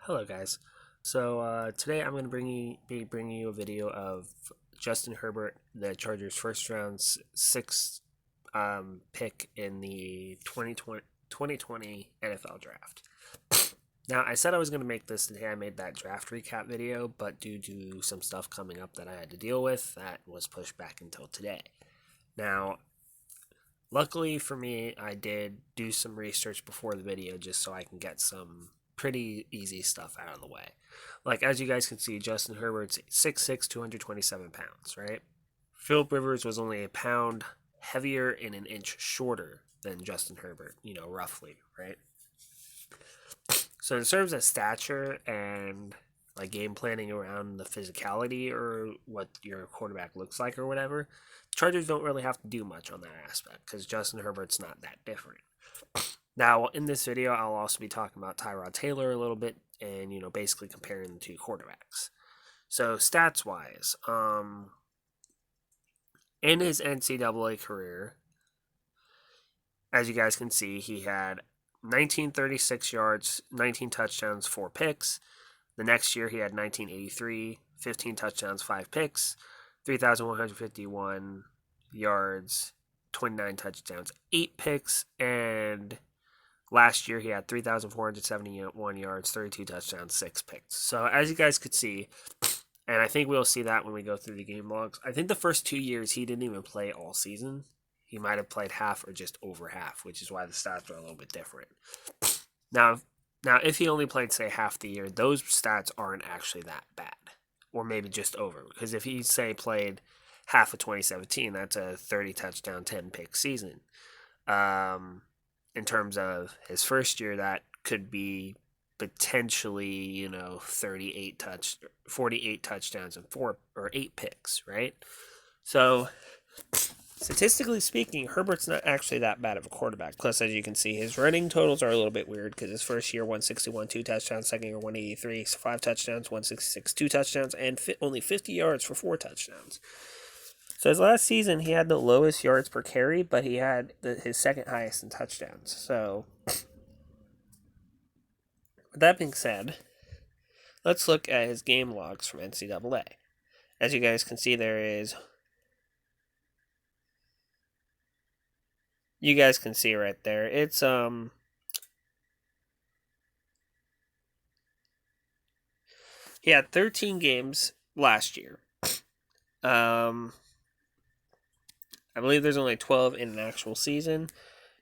Hello, guys. Today I'm going to be bringing you a video of Justin Herbert, the Chargers' first round sixth pick in the 2020 NFL draft. Now, I said I was going to make this today. I made that draft recap video, but due to some stuff coming up that I had to deal with, that was pushed back until today. Now, luckily for me, I did do some research before the video just so I can get some pretty easy stuff out of the way. Like, as you guys can see, Justin Herbert's 6'6", 227 pounds, right? Philip Rivers was only a pound heavier and an inch shorter than Justin Herbert, roughly, right? So in terms of stature and like game planning around the physicality or what your quarterback looks like or whatever, Chargers don't really have to do much on that aspect because Justin Herbert's not that different. Now, in this video, I'll also be talking about Tyrod Taylor a little bit and, basically comparing the two quarterbacks. So, stats-wise, in his NCAA career, as you guys can see, he had 1936 yards, 19 touchdowns, 4 picks. The next year, he had 1983, 15 touchdowns, 5 picks, 3,151 yards, 29 touchdowns, 8 picks, and last year, he had 3,471 yards, 32 touchdowns, 6 picks. So, as you guys could see, and I think we'll see that when we go through the game logs, I think the first 2 years he didn't even play all season. He might have played half or just over half, which is why the stats are a little bit different. Now, if he only played, say, half the year, those stats aren't actually that bad. Or maybe just over. Because if he, say, played half of 2017, that's a 30 touchdown, 10 pick season. In terms of his first year, that could be potentially, 48 touchdowns and 4 or 8 picks, right? So, statistically speaking, Herbert's not actually that bad of a quarterback. Plus, as you can see, his running totals are a little bit weird because his first year, 161, 2 touchdowns, second year, 183, so 5 touchdowns, 166, 2 touchdowns, and only 50 yards for 4 touchdowns. So his last season, he had the lowest yards per carry, but he had his second highest in touchdowns. So, with that being said, let's look at his game logs from NCAA. As you guys can see, you guys can see right there, it's, he had 13 games last year. I believe there's only 12 in an actual season.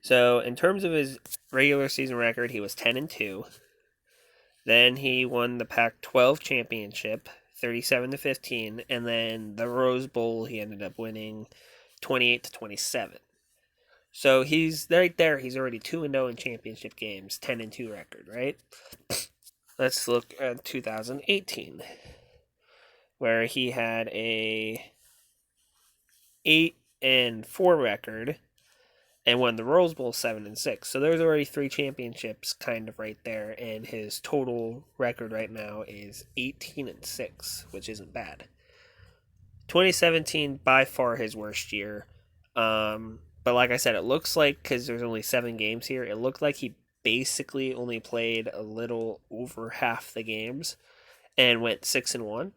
So, in terms of his regular season record, he was 10-2. Then he won the Pac-12 championship, 37-15, and then the Rose Bowl he ended up winning 28-27. So he's right there. He's already 2-0 in championship games, 10-2 record, right? Let's look at 2018, where he had a 8-4 record and won the Rose Bowl 7-6. So there's already 3 championships kind of right there, and his total record right now is 18-6, which isn't bad. 2017 by far his worst year. But like I said, it looks like, because there's only 7 games here, it looked like he basically only played a little over half the games and went 6-1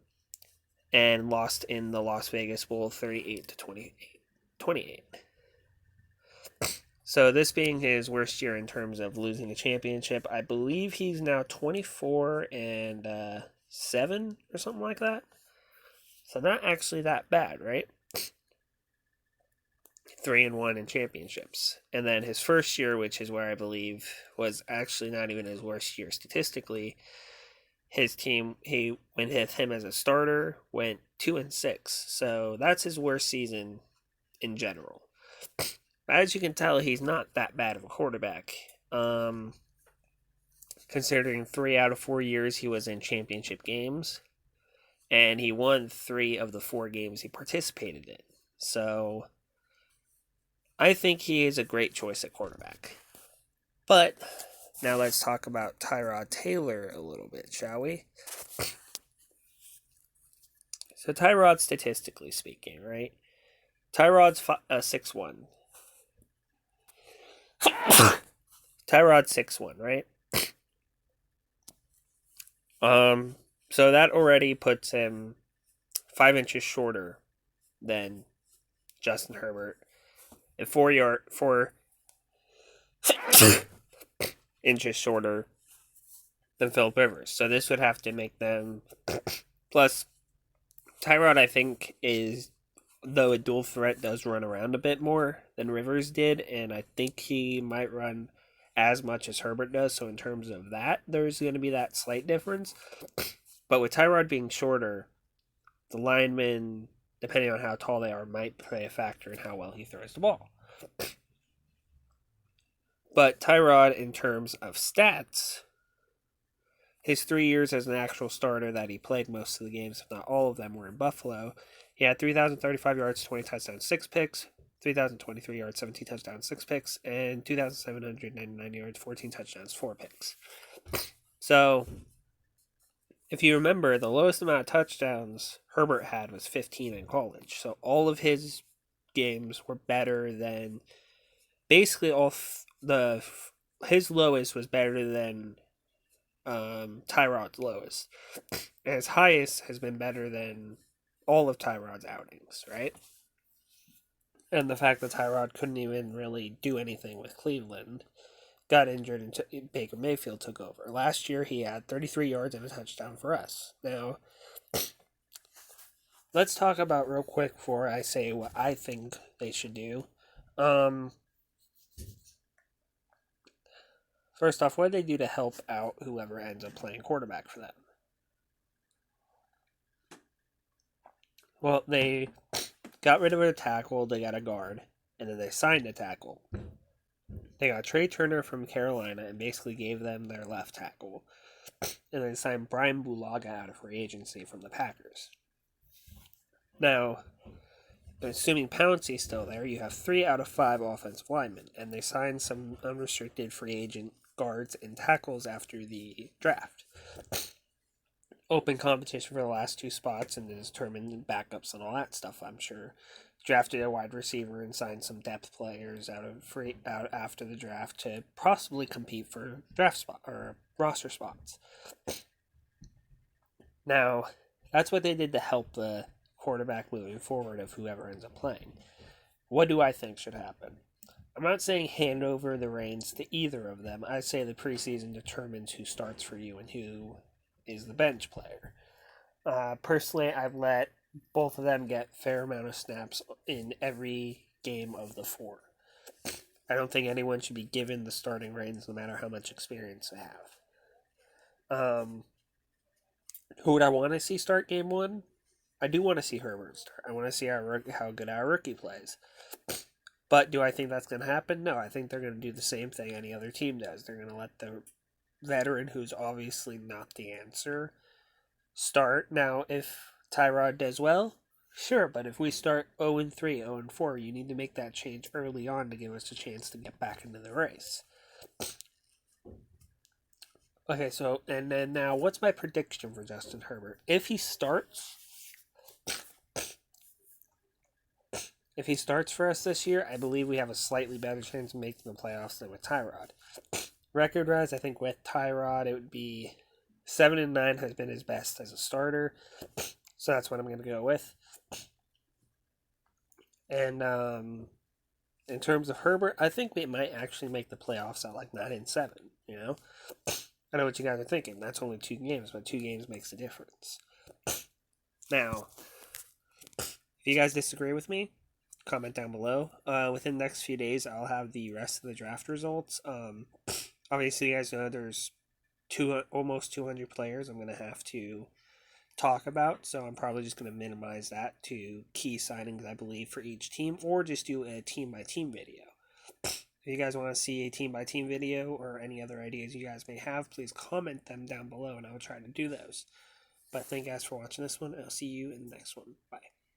and lost in the Las Vegas Bowl 38-28. So this being his worst year in terms of losing a championship, I believe he's now 24-7 or something like that. So not actually that bad, right? 3-1 in championships. And then his first year, which is where I believe was actually not even his worst year statistically, his team, with him as a starter, went 2-6. So that's his worst season in general. But as you can tell, he's not that bad of a quarterback. Considering 3 out of 4 years he was in championship games, and he won 3 of the 4 games he participated in. So I think he is a great choice at quarterback. But now let's talk about Tyrod Taylor a little bit, shall we? So Tyrod, statistically speaking, right? Tyrod's 6'1". Tyrod's 6'1", right? So that already puts him 5 inches shorter than Justin Herbert, and 4 inches shorter than Philip Rivers. So this would have to make them. Plus, Tyrod, I think, is, though a dual threat, does run around a bit more than Rivers did, and I think he might run as much as Herbert does. So in terms of that, there's going to be that slight difference. But with Tyrod being shorter, the linemen, depending on how tall they are, might play a factor in how well he throws the ball. But Tyrod, in terms of stats, his 3 years as an actual starter that he played most of the games, if not all of them, were in Buffalo. He had 3,035 yards, 20 touchdowns, 6 picks, 3,023 yards, 17 touchdowns, 6 picks, and 2,799 yards, 14 touchdowns, 4 picks. So, if you remember, the lowest amount of touchdowns Herbert had was 15 in college. So all of his games were better than, basically his lowest was better than Tyrod's lowest. And his highest has been better than all of Tyrod's outings, right? And the fact that Tyrod couldn't even really do anything with Cleveland, got injured, and Baker Mayfield took over. Last year, he had 33 yards and a touchdown for us. Now, let's talk about real quick before I say what I think they should do. First off, what did they do to help out whoever ends up playing quarterback for them? Well, they got rid of a tackle, they got a guard, and then they signed a tackle. They got Trey Turner from Carolina and basically gave them their left tackle. And then signed Brian Bulaga out of free agency from the Packers. Now, assuming Pouncey's still there, you have 3 out of 5 offensive linemen. And they signed some unrestricted free agent guards and tackles after the draft. Open competition for the last 2 spots and determined backups and all that stuff, I'm sure. Drafted a wide receiver and signed some depth players out after the draft to possibly compete for draft spot or roster spots. Now, that's what they did to help the quarterback moving forward of whoever ends up playing. What do I think should happen? I'm not saying hand over the reins to either of them. I say the preseason determines who starts for you and who is the bench player. Personally, I've let both of them get fair amount of snaps in every game of the 4. I don't think anyone should be given the starting reins no matter how much experience they have. Who would I want to see start game 1? I do want to see Herbert start. I want to see how good our rookie plays. But do I think that's going to happen? No, I think they're going to do the same thing any other team does. They're going to let the veteran, who's obviously not the answer, start. Now, if Tyrod does well, sure, but if we start 0-3, 0-4, you need to make that change early on to give us a chance to get back into the race. Okay, so, and then now, what's my prediction for Justin Herbert? If he starts for us this year, I believe we have a slightly better chance of making the playoffs than with Tyrod. Record-wise, I think with Tyrod, it would be 7-9 has been his best as a starter. So that's what I'm going to go with. And in terms of Herbert, I think we might actually make the playoffs at like 9-7, you know? I know what you guys are thinking. That's only 2 games, but 2 games makes a difference. Now, if you guys disagree with me, comment down below. Within the next few days, I'll have the rest of the draft results. Obviously, you guys know there's almost 200 players I'm going to have to talk about, so I'm probably just going to minimize that to key signings, I believe, for each team, or just do a team-by-team video. If you guys want to see a team-by-team video or any other ideas you guys may have, please comment them down below, and I will try to do those. But thank you guys for watching this one, and I'll see you in the next one. Bye.